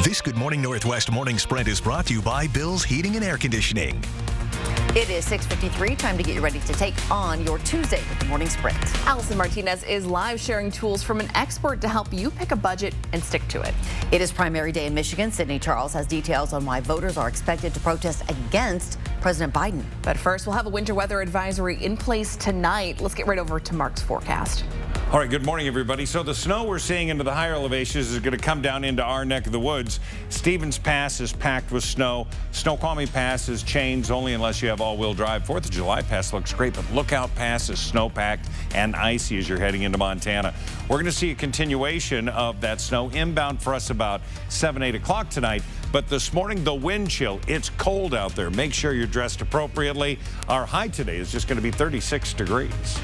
This Good Morning Northwest morning spread is brought to you by Bill's Heating and Air Conditioning. It is 6:53, time to get you ready to take on your Tuesday with the morning sprint. Allison Martinez is live sharing tools from an expert to help you pick a budget and stick to it. It is primary day in Michigan. Sydney Charles has details on why voters are expected to protest against President Biden. But first, we'll have a winter weather advisory in place tonight. Let's get right over to Mark's forecast. All right, good morning, everybody. So the snow we're seeing into the higher elevations is going to come down into our neck of the woods. Stevens Pass is packed with snow. Snoqualmie Pass is chains only unless you have all-wheel drive. 4th of July Pass looks great, but Lookout Pass is snow-packed and icy as you're heading into Montana. We're going to see a continuation of that snow inbound for us about 7, 8 o'clock tonight. But this morning, the wind chill, it's cold out there. Make sure you're dressed appropriately. Our high today is just going to be 36 degrees.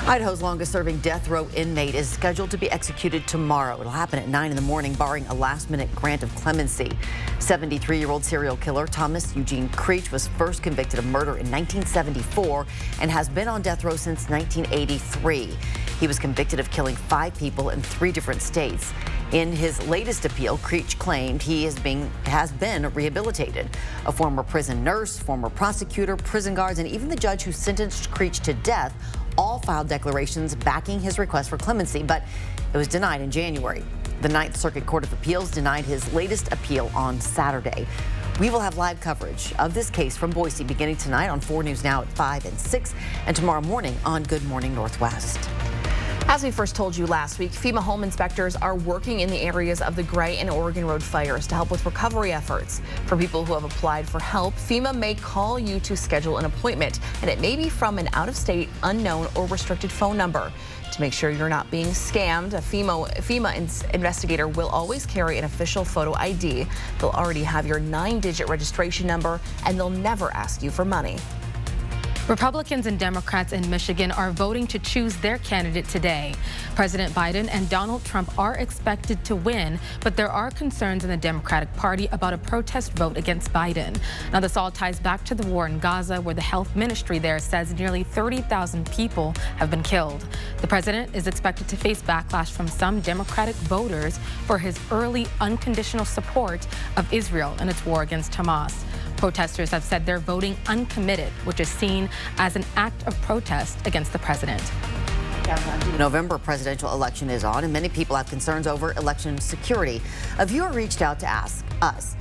Idaho's longest-serving death row inmate is scheduled to be executed tomorrow. It'll happen at 9 in the morning, barring a last-minute grant of clemency. 73-year-old serial killer Thomas Eugene Creech was first convicted of murder in 1974 and has been on death row since 1983. He was convicted of killing 5 people in 3 different states. In his latest appeal, Creech claimed he has been rehabilitated. A former prison nurse, former prosecutor, prison guards, and even the judge who sentenced Creech to death all filed declarations backing his request for clemency, but it was denied in January. The Ninth Circuit Court of Appeals denied his latest appeal on Saturday. We will have live coverage of this case from Boise beginning tonight on 4 News Now at 5 and 6, and tomorrow morning on Good Morning Northwest. As we first told you last week, FEMA home inspectors are working in the areas of the Gray and Oregon Road fires to help with recovery efforts. For people who have applied for help, FEMA may call you to schedule an appointment, and it may be from an out-of-state, unknown, or restricted phone number. To make sure you're not being scammed, a FEMA investigator will always carry an official photo ID. They'll already have your 9-digit registration number, and they'll never ask you for money. Republicans and Democrats in Michigan are voting to choose their candidate today. President Biden and Donald Trump are expected to win, but there are concerns in the Democratic Party about a protest vote against Biden. Now, this all ties back to the war in Gaza, where the health ministry there says nearly 30,000 people have been killed. The president is expected to face backlash from some Democratic voters for his early unconditional support of Israel in its war against Hamas. Protesters have said they're voting uncommitted, which is seen as an act of protest against the president. The November presidential election is on, and many people have concerns over election security. A viewer reached out to ask us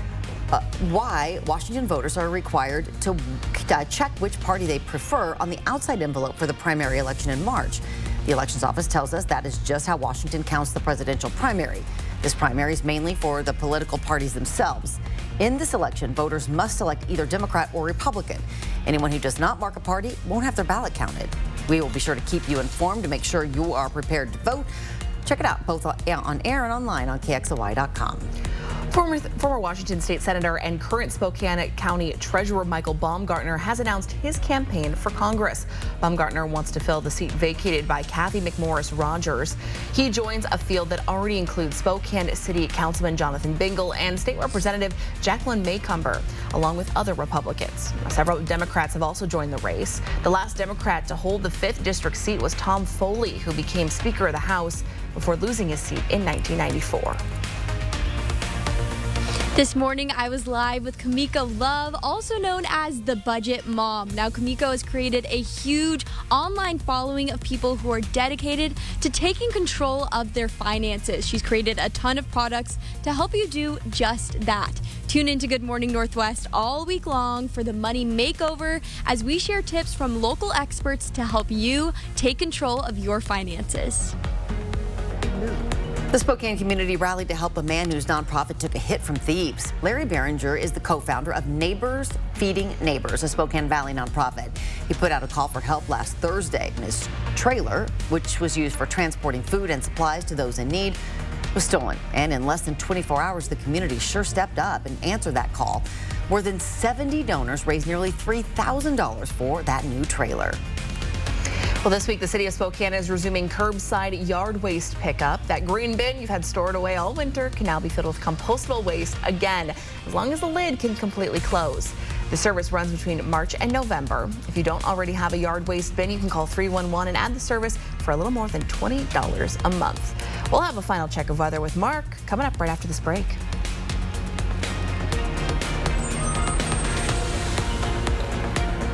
why Washington voters are required to check which party they prefer on the outside envelope for the primary election in March. The elections office tells us that is just how Washington counts the presidential primary. This primary is mainly for the political parties themselves. In this election, voters must select either Democrat or Republican. Anyone who does not mark a party won't have their ballot counted. We will be sure to keep you informed to make sure you are prepared to vote. Check it out both on air and online on KXLY.com. Former Washington State Senator and current Spokane County Treasurer Michael Baumgartner has announced his campaign for Congress. Baumgartner wants to fill the seat vacated by Kathy McMorris Rogers. He joins a field that already includes Spokane City Councilman Jonathan Bingle and State Representative Jacqueline Maycomber, along with other Republicans. Several Democrats have also joined the race. The last Democrat to hold the 5th district seat was Tom Foley, who became Speaker of the House before losing his seat in 1994. This morning, I was live with Kamiko Love, also known as the Budget Mom. Now, Kamiko has created a huge online following of people who are dedicated to taking control of their finances. She's created a ton of products to help you do just that. Tune into Good Morning Northwest all week long for the Money Makeover as we share tips from local experts to help you take control of your finances. The Spokane community rallied to help a man whose nonprofit took a hit from thieves. Larry Behringer is the co-founder of Neighbors Feeding Neighbors, a Spokane Valley nonprofit. He put out a call for help last Thursday. His trailer, which was used for transporting food and supplies to those in need, was stolen. And in less than 24 hours, the community sure stepped up and answered that call. More than 70 donors raised nearly $3,000 for that new trailer. Well, this week, the city of Spokane is resuming curbside yard waste pickup. That green bin you've had stored away all winter can now be filled with compostable waste again, as long as the lid can completely close. The service runs between March and November. If you don't already have a yard waste bin, you can call 311 and add the service for a little more than $20 a month. We'll have a final check of weather with Mark coming up right after this break.